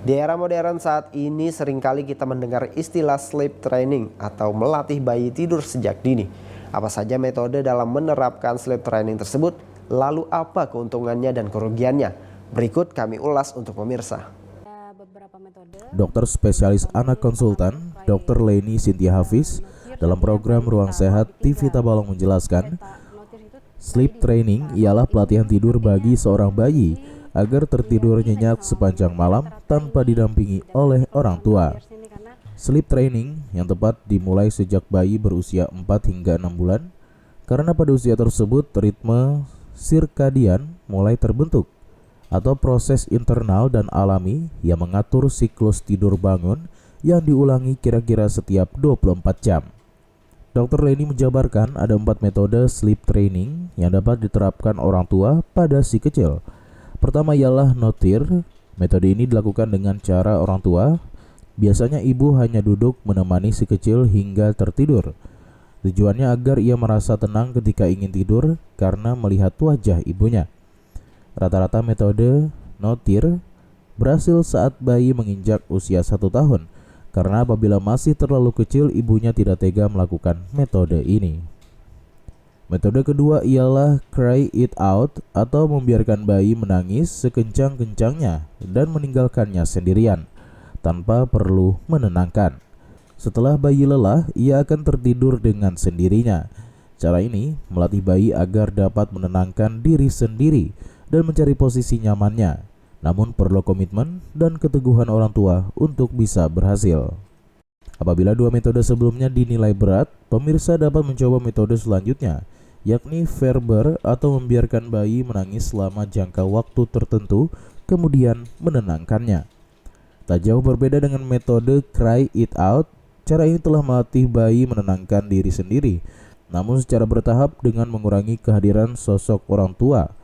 Di era modern saat ini seringkali kita mendengar istilah sleep training atau melatih bayi tidur sejak dini. Apa saja metode dalam menerapkan sleep training tersebut? Lalu apa keuntungannya dan kerugiannya? Berikut kami ulas untuk pemirsa. Dokter spesialis anak konsultan, Dr. Leni Cynthia Hafiz, dalam program Ruang Sehat TV Tabalong menjelaskan, sleep training ialah pelatihan tidur bagi seorang bayi agar tertidur nyenyak sepanjang malam tanpa didampingi oleh orang tua. Sleep training yang tepat dimulai sejak bayi berusia 4 hingga 6 bulan, karena pada usia tersebut ritme sirkadian mulai terbentuk, atau proses internal dan alami yang mengatur siklus tidur bangun yang diulangi kira-kira setiap 24 jam. Dr. Leni menjabarkan ada 4 metode sleep training yang dapat diterapkan orang tua pada si kecil. Pertama ialah notir. Metode ini dilakukan dengan cara orang tua. Biasanya ibu hanya duduk menemani si kecil hingga tertidur. Tujuannya agar ia merasa tenang ketika ingin tidur karena melihat wajah ibunya. Rata-rata metode notir berhasil saat bayi menginjak usia 1 tahun, karena apabila masih terlalu kecil ibunya tidak tega melakukan metode ini. Metode kedua ialah cry it out atau membiarkan bayi menangis sekencang-kencangnya dan meninggalkannya sendirian tanpa perlu menenangkan. Setelah bayi lelah, ia akan tertidur dengan sendirinya. Cara ini melatih bayi agar dapat menenangkan diri sendiri dan mencari posisi nyamannya. Namun perlu komitmen dan keteguhan orang tua untuk bisa berhasil. Apabila 2 metode sebelumnya dinilai berat, pemirsa dapat mencoba metode selanjutnya, yakni Ferber atau membiarkan bayi menangis selama jangka waktu tertentu, kemudian menenangkannya. Tak jauh berbeda dengan metode cry it out, cara ini telah melatih bayi menenangkan diri sendiri, namun secara bertahap dengan mengurangi kehadiran sosok orang tua.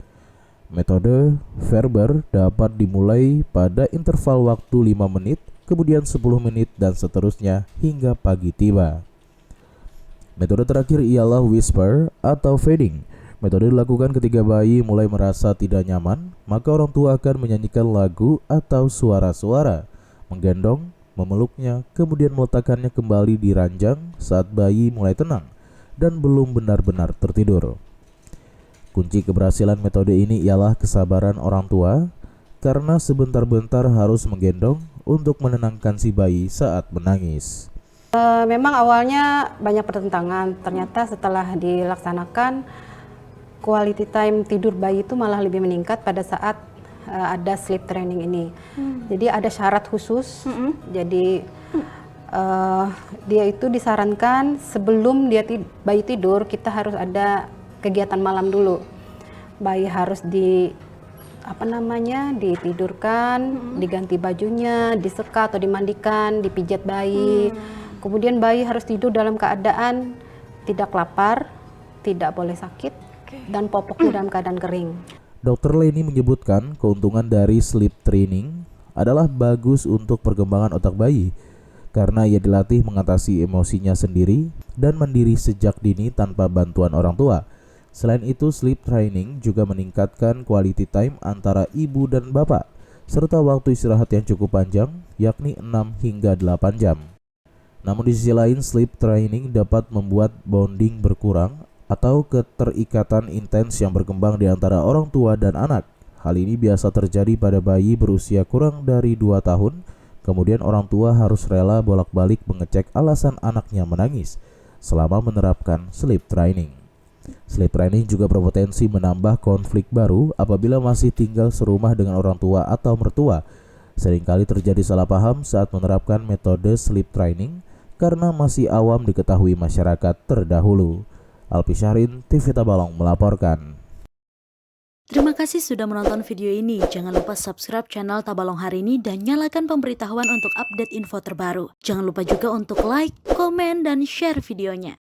Metode Ferber dapat dimulai pada interval waktu 5 menit, kemudian 10 menit dan seterusnya hingga pagi tiba. Metode terakhir ialah whisper atau fading. Metode dilakukan ketika bayi mulai merasa tidak nyaman, maka orang tua akan menyanyikan lagu atau suara-suara, menggendong, memeluknya, kemudian meletakkannya kembali di ranjang saat bayi mulai tenang dan belum benar-benar tertidur. Kunci keberhasilan metode ini ialah kesabaran orang tua, karena sebentar-bentar harus menggendong untuk menenangkan si bayi saat menangis. Memang awalnya banyak pertentangan, ternyata setelah dilaksanakan quality time tidur bayi itu malah lebih meningkat pada saat ada sleep training ini. Jadi ada syarat khusus, jadi dia itu disarankan sebelum bayi tidur kita harus ada kegiatan malam dulu. Bayi harus ditidurkan, diganti bajunya, diseka atau dimandikan, dipijat bayi. Kemudian bayi harus tidur dalam keadaan tidak lapar, tidak boleh sakit, dan popoknya dalam keadaan kering. Dr. Leni menyebutkan keuntungan dari sleep training adalah bagus untuk perkembangan otak bayi, karena ia dilatih mengatasi emosinya sendiri dan mandiri sejak dini tanpa bantuan orang tua. Selain itu, sleep training juga meningkatkan quality time antara ibu dan bapak, serta waktu istirahat yang cukup panjang, yakni 6 hingga 8 jam. Namun di sisi lain, sleep training dapat membuat bonding berkurang atau keterikatan intens yang berkembang di antara orang tua dan anak. Hal ini biasa terjadi pada bayi berusia kurang dari 2 tahun, kemudian orang tua harus rela bolak-balik mengecek alasan anaknya menangis selama menerapkan sleep training. Sleep training juga berpotensi menambah konflik baru apabila masih tinggal serumah dengan orang tua atau mertua. Seringkali terjadi salah paham saat menerapkan metode sleep training karena masih awam diketahui masyarakat terdahulu. Alpi Syahrin, TV Tabalong melaporkan. Terima kasih sudah menonton video ini. Jangan lupa subscribe channel Tabalong Hari Ini dan nyalakan pemberitahuan untuk update info terbaru. Jangan lupa juga untuk like, komen, dan share videonya.